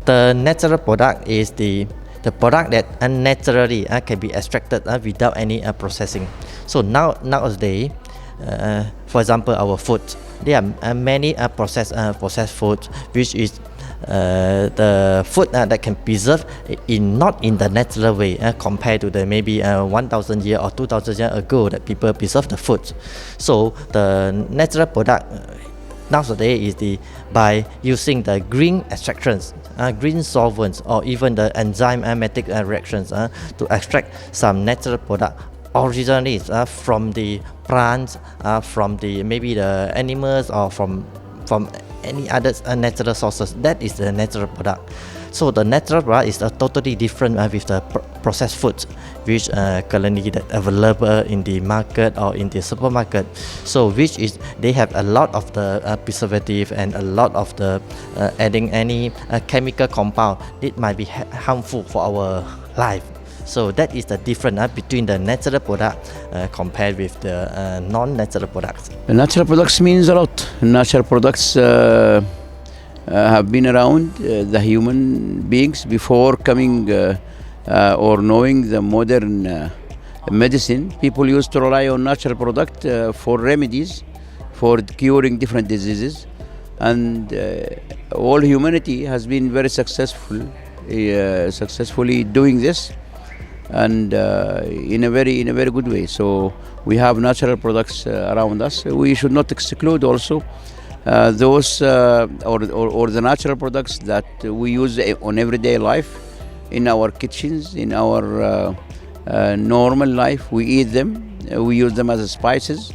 The natural product is the product that naturally can be extracted without any processing. So nowadays, for example, our food, there are many processed food, which is the food that can preserve not in the natural way compared to the maybe 1,000 years or 2,000 years ago that people preserve the food. So the natural product nowadays is by using the green extractions, green solvents, or even the enzymatic reactions to extract some natural product originally from the plants, from the maybe the animals, or from any other natural sources. That is the natural product. So the natural product is totally different with the processed food, which currently that available in the market or in the supermarket. So which is they have a lot of the preservative and a lot of the adding any chemical compound that might be harmful for our life. So that is the difference between the natural product compared with the non-natural products. The natural products means a lot. Natural products have been around the human beings before coming or knowing the modern medicine. People used to rely on natural product for remedies, for curing different diseases, and all humanity has been very successfully doing this, and in a very good way. So we have natural products around us. We should not exclude also those or the natural products that we use on everyday life, in our kitchens, in our normal life. We eat them, we use them as spices.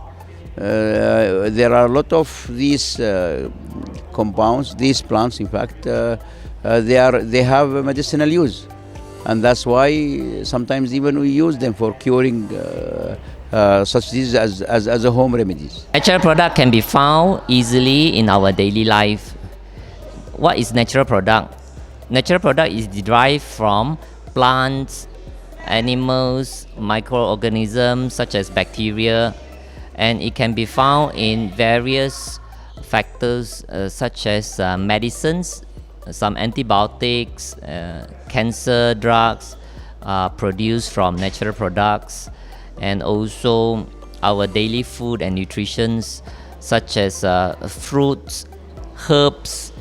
There are a lot of these compounds, these plants in fact, they have medicinal use, and that's why sometimes even we use them for curing such diseases as a home remedies. Natural product can be found easily in our daily life. What is natural product? Natural product is derived from plants, animals, microorganisms such as bacteria, and it can be found in various factors such as medicines, some antibiotics, cancer drugs produced from natural products, and also our daily food and nutritions such as fruits, herbs,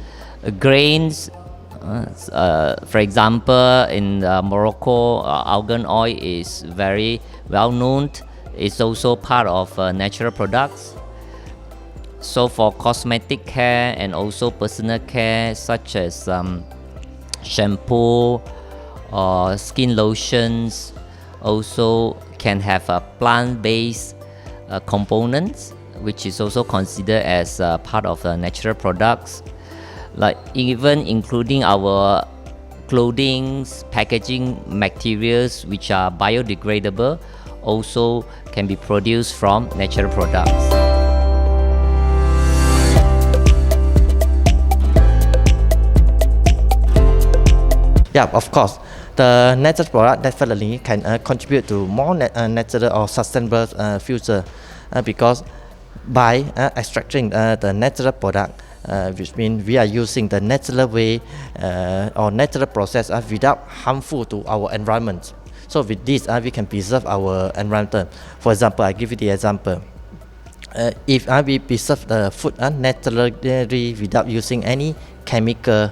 grains. For example, in Morocco, argan oil is very well known. It's also part of natural products. So for cosmetic care and also personal care such as shampoo or skin lotions also can have a plant-based components, which is also considered as part of the natural products, like even including our clothing, packaging materials which are biodegradable also can be produced from natural products. Yeah, of course. The natural product definitely can contribute to more natural or sustainable future because by extracting the natural product, which means we are using the natural way or natural process without harmful to our environment. So with this, we can preserve our environment. For example, I give you the example. If we preserve the food naturally without using any chemical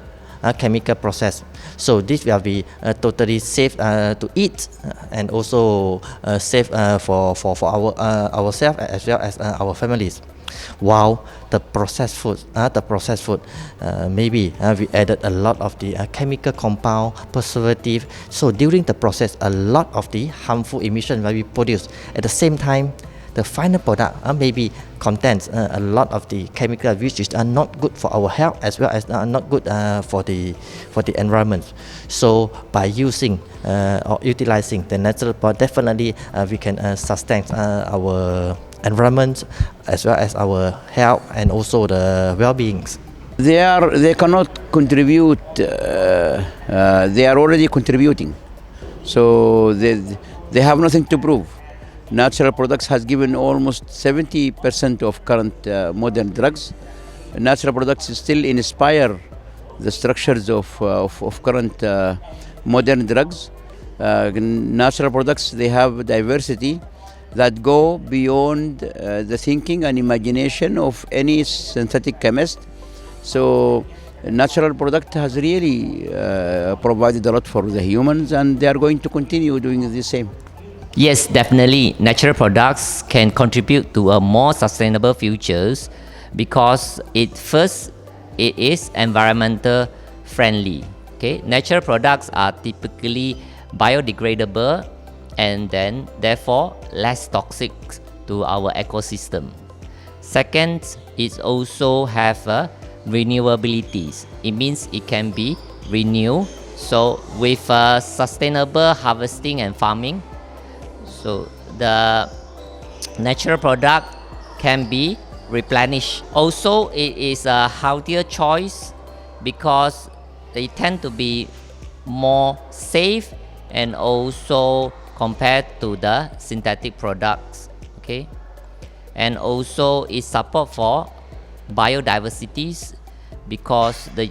process, so this will be totally safe to eat and also safe for ourselves as well as our families. While the processed food, maybe we added a lot of the chemical compound, preservative. So during the process, a lot of the harmful emission will be produced. At the same time, the final product maybe contains a lot of the chemicals which is not good for our health as well as not good for the environment. So by using or utilizing the natural product, definitely we can sustain our environment as well as our health and also the well-beings. They cannot contribute. They are already contributing, so they have nothing to prove. Natural products has given almost 70% of current modern drugs. Natural products still inspire the structures of current modern drugs. Natural products, they have diversity that go beyond the thinking and imagination of any synthetic chemist. So natural product has really provided a lot for the humans, and they are going to continue doing the same. Yes, definitely. Natural products can contribute to a more sustainable futures because it is environmental friendly. Okay, natural products are typically biodegradable and then therefore less toxic to our ecosystem. Second, it also have renewabilities. It means it can be renewed. So with sustainable harvesting and farming, so the natural product can be replenished. Also, it is a healthier choice because they tend to be more safe and also compared to the synthetic products. Okay, and also it support for biodiversities because the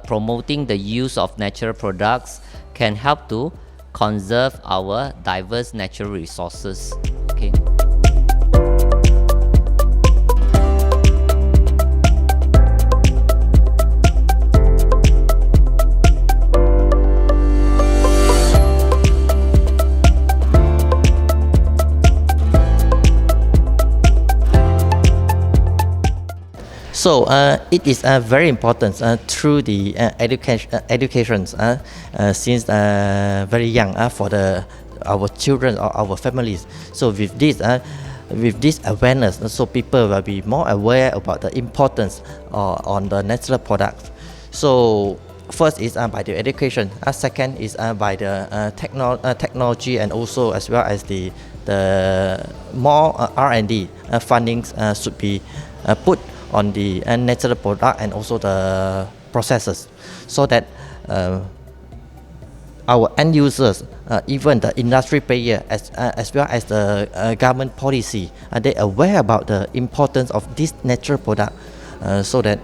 promoting the use of natural products can help to conserve our diverse natural resources. Okay. So it is very important through the education since very young for our children or our families. So with this awareness, so people will be more aware about the importance on the natural products. So first is by the education. Second is by the technology, and also as well as the more R&D fundings should be put on the natural product and also the processes, so that our end users, even the industry player, as well as the government policy, they are aware about the importance of this natural product, so that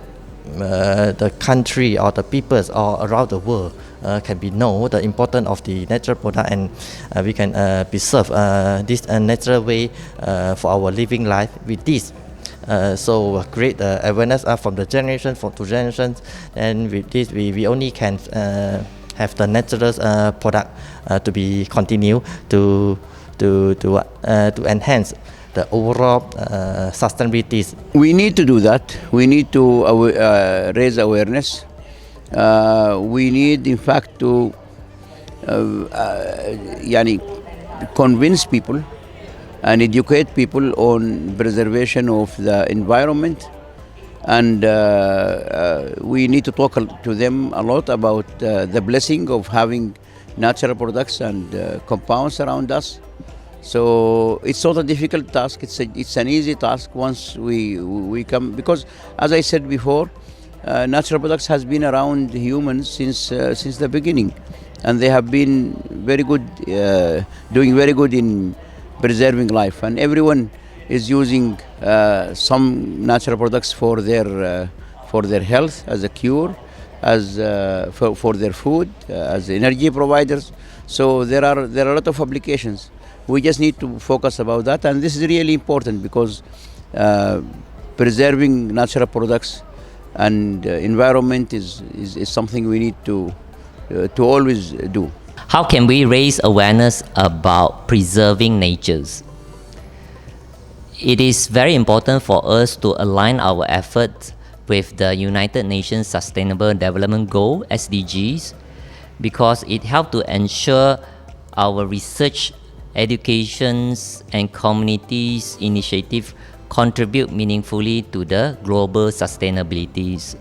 the country or the peoples all around the world can be know the importance of the natural product, and we can preserve this natural way for our living life with this. So create the awareness from the generation to generations, and with this we only can have the natural product to be continue to enhance the overall sustainability. We need to do that. We need to raise awareness. We need, in fact, to convince people and educate people on preservation of the environment, and we need to talk to them a lot about the blessing of having natural products and compounds around us. So it's not a difficult task. It's an easy task once we come, because as I said before, natural products has been around humans since the beginning, and they have been very good, doing very good in preserving life, and everyone is using some natural products for their health, as a cure, as for their food, as energy providers. So there are a lot of applications. We just need to focus about that, and this is really important because preserving natural products and environment is something we need to always do. How can we raise awareness about preserving natures? It is very important for us to align our efforts with the United Nations Sustainable Development Goal, SDGs, because it helps to ensure our research, educations and communities initiative contribute meaningfully to the global sustainabilities.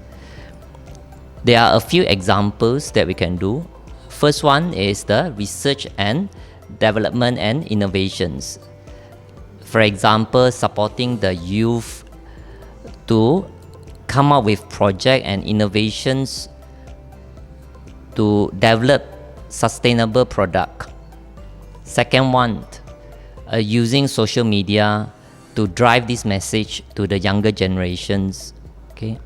There are a few examples that we can do. First one is the research and development and innovations. For example, supporting the youth to come up with projects and innovations to develop sustainable product. Second one, using social media to drive this message to the younger generations. Okay.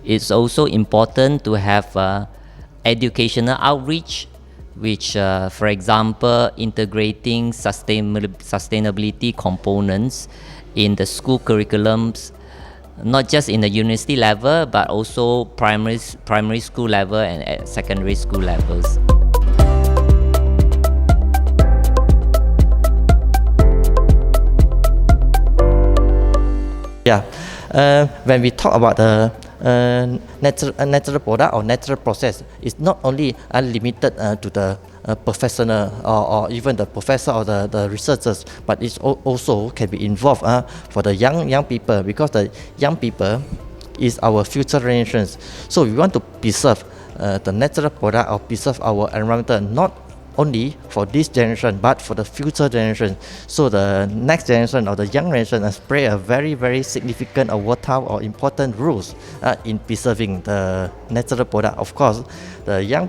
It's also important to have educational outreach, which, for example, integrating sustainability components in the school curriculums, not just in the university level, but also primary school level and at secondary school levels. Yeah, when we talk about the natural product or natural process, it's not only limited to the professional or even the professor or the researchers, but it also can be involved for the young people, because the young people is our future generations. So we want to preserve the natural product or preserve our environment, not only for this generation but for the future generation. So the next generation or the young generation has play a very significant or vital or important roles in preserving the natural product. Of course, the young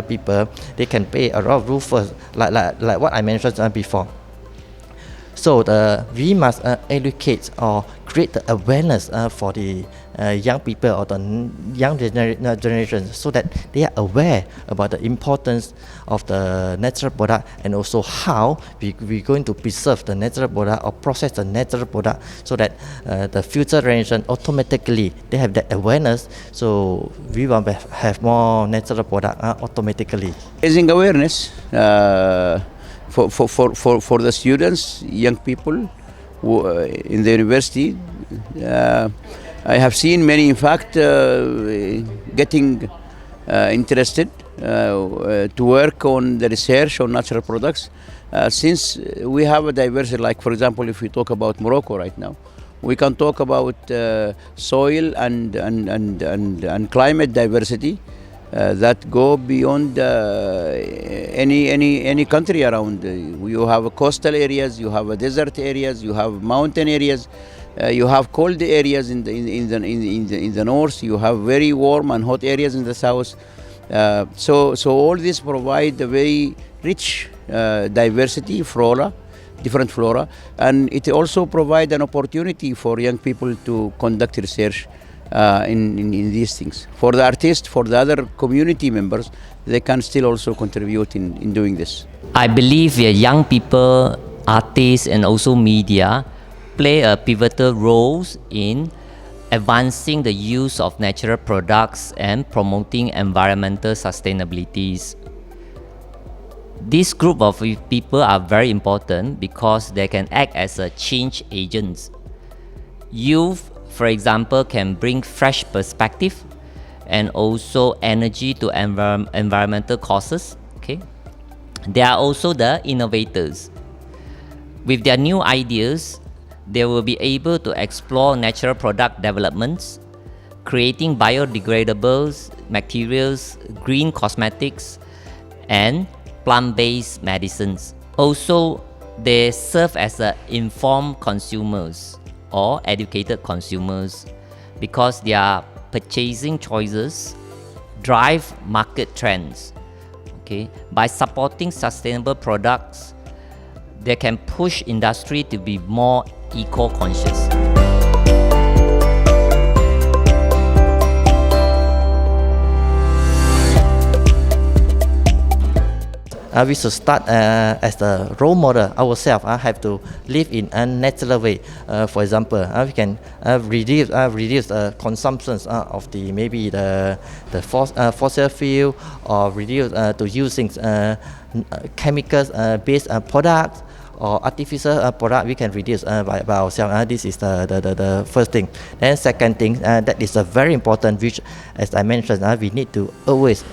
people, they can play a lot of roles first, like what I mentioned before. So we must educate or create the awareness for the young people or the young generation, so that they are aware about the importance of the natural product, and also how we're going to preserve the natural product or process the natural product, so that the future generation automatically they have that awareness. So we will have more natural product automatically. Raising awareness for the students, young people who, in the university. I have seen many, in fact, getting interested to work on the research on natural products, since we have a diversity. Like, for example, if we talk about Morocco right now, we can talk about soil and climate diversity that go beyond any country around. You have coastal areas, you have desert areas, you have mountain areas. You have cold areas in the north. You have very warm and hot areas in the south. So all this provide a very rich diversity, different flora, and it also provide an opportunity for young people to conduct research in these things. For the artists, for the other community members, they can still also contribute in doing this. I believe young people, artists, and also media play a pivotal role in advancing the use of natural products and promoting environmental sustainability. This group of people are very important because they can act as a change agents. Youth, for example, can bring fresh perspective and also energy to environmental causes. Okay, they are also the innovators. With their new ideas, they will be able to explore natural product developments, creating biodegradable materials, green cosmetics, and plant-based medicines. Also, they serve as informed consumers or educated consumers, because their purchasing choices drive market trends. Okay, by supporting sustainable products, they can push industry to be more eco-conscious. We should start as the role model ourselves. Have to live in a natural way. For example, we can reduce the consumptions of the fossil fuel, or reduce to using chemicals based products or artificial product. We can reduce by ourselves. This is the first thing. Then second thing, that is very important, which, as I mentioned, we need to always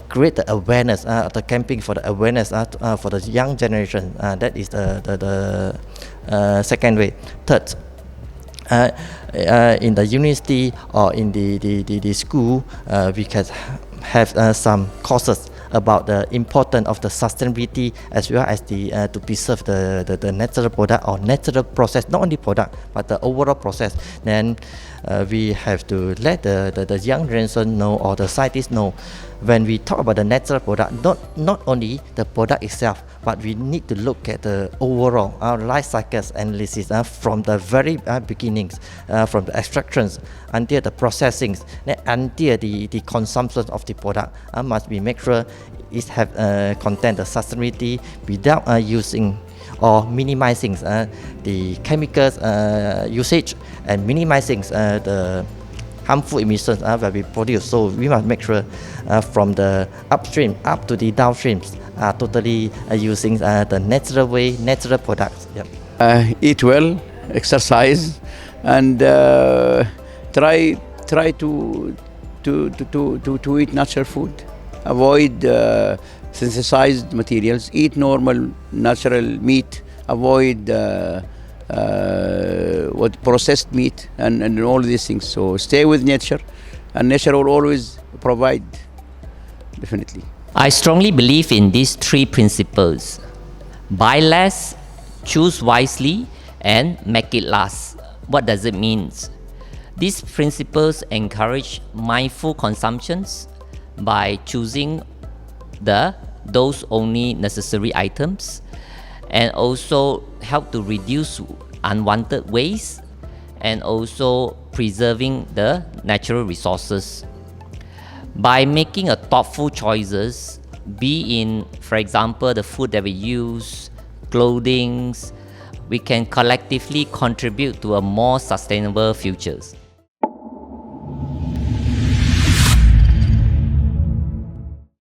create the awareness, the camping for the awareness for the young generation. That is the second way. Third, in the university or in the school, we can have some courses about the importance of the sustainability, as well as to preserve the natural product or natural process, not only product but the overall process. Then we have to let the young generation know, or the scientists know, when we talk about the natural product, not only the product itself, but we need to look at the overall life cycles analysis from the very beginnings, from the extractions until the processing, until the consumption of the product must be make sure it have content the sustainability without using or minimizing the chemicals usage and minimizing the harmful emissions that we produce. So we must make sure from the upstream up to the downstreams are totally using the natural way, natural products. Yep. Eat well, exercise, and try to eat natural food. Avoid synthesized materials. Eat normal, natural meat. Avoid processed meat and all these things. So stay with nature, and nature will always provide. Definitely. I strongly believe in these three principles: buy less, choose wisely, and make it last. What does it mean? These principles encourage mindful consumptions by choosing those only necessary items, and also help to reduce unwanted waste, and also preserving the natural resources. By making a thoughtful choices, be in, for example, the food that we use, clothing, we can collectively contribute to a more sustainable futures.